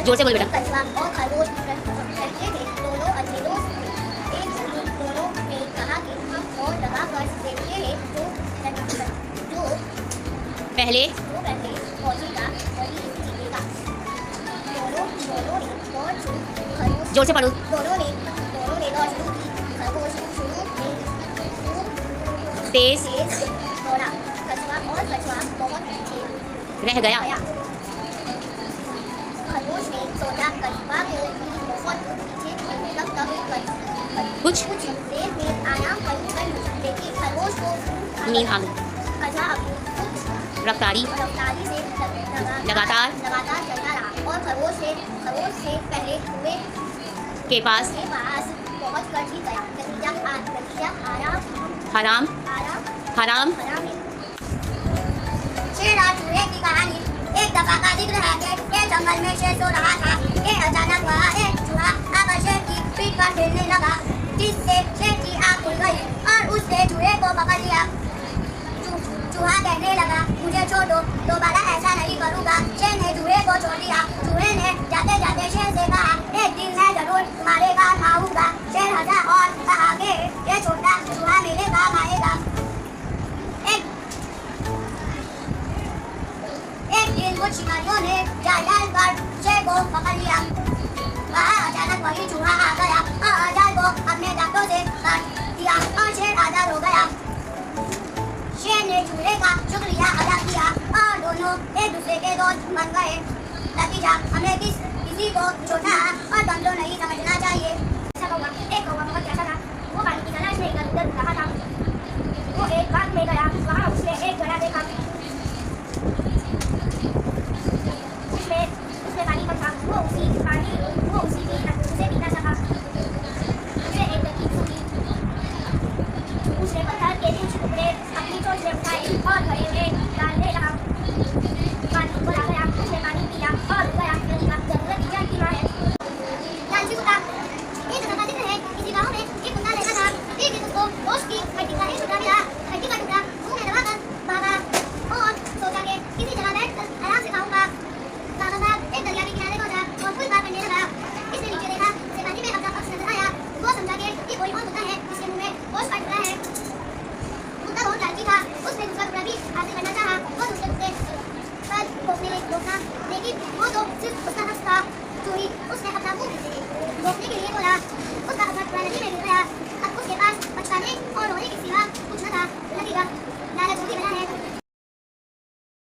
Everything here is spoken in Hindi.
जोर से बोल बेटा। कछुआ और खरगोश रहते थे, दोनों अच्छे दोस्त थे। एक दिन दोनों ने कहा कि हम और लगा कर देखते हैं जो पहले पहुंचेगा वही जीतेगा। दोनों ने दौड़ शुरू खरगोश जोर से पढ़ो। दोनों ने दौड़ शुरू की। खरगोश शुरू में खूब तेज तेज दौड़ा। कछुआ बहुत पीछे रह गया। खरगोश ने सोचा कछुआ को भी बहुत पीछे तब कुछ देर में आराम कर लेकिन खरगोश को नींद आ गई। कछुआ अपनी कुछ रफ्तारी से लगातार चलता रहा और खरगोश से पहले कुएं के पास पहुंच कर जीत गया। नतीजा हराम है। शेर और चूहे की कहानी। एक दफा का जिक्र है कि एक जंगल में शेर सो रहा था कि अचानक वहाँ एक चूहा आकर शेर की पीठ पर खेलने लगा, जिससे शेर की आँख खुल गई और उसने चूहे को पकड़ लिया। चूहा कहने लगा, मुझे छोड़ दो, दोबारा ऐसा नहीं करूँगा। शेर ने चूहे को छोड़ दिया। चूहे ने जाते जाते शेर से कहा, एक दिन मैं जरूर तुम्हारे काम आऊँगा। शेर हंसा और कहा कि ये छोटा चूहा मेरे काम आएगा। एक दिन कुछ शिकारियों ने जाल डालकर शेर को पकड़ लिया। वहाँ अचानक वही चूहा आ गया और जाल को अपने दांतों से काट दिया और शेर आजाद हो गया। शेर ने चूहे का शुक्रिया अदा किया और दोनों एक दूसरे के दोस्त बन गए। नतीजा, हमें किसी को छोटा और कमजोर नहीं समझना चाहिए। एक कौवा बहुत प्यासा था। वो पानी की तलाश में इधर उधर रहा था। वो एक बाग में गया। वहाँ उसने एक घड़ा देखा। उसमें पानी कम था। वो उसी से पीना चाहा। उसने एक तरकीब सुनी। उसने पत्थर के कुछ टुकड़े अपनी चोंच में उठाए और घड़े में डालने लगा। पानी उबल आ गया। उसने पानी पिया और उड़ गया। नतीजा की माँ है। लालची कुत्ता। एक जगह जिक्र है, किसी गाँव में एक कुत्ता रहता था। एक दिन उसको गोश्त की हड्डी का एक टुकड़ा मिला। हड्डी का टुकड़ा मुंह में दबाकर भागा और सोचा कि किसी जगह बैठकर आराम से खाऊंगा। एक दरिया के किनारे पहुंचा और पुल पार करने लगा। इसने नीचे देखा, उसे पानी में अपना पक्ष नजर आया। वो समझा कि ये कोई और कुत्ता है जिसके मुंह में गोश्त का टुकड़ा है। कुत्ता बहुत लालची था। उसने दूसरा टुकड़ा भी हासिल करना चाहा। वो दूसरे कुत्ते पर भौंकने रोका, लेकिन वो तो सिर्फ उसका नफ्स था। चोरी उसने अपना मुंह भौंकने के लिए बोला। उसका अपना टुकड़ा नदी में गिर गया। अब उसके पास बचकाने और रोने के सिवा कुछ न था। नतीजा,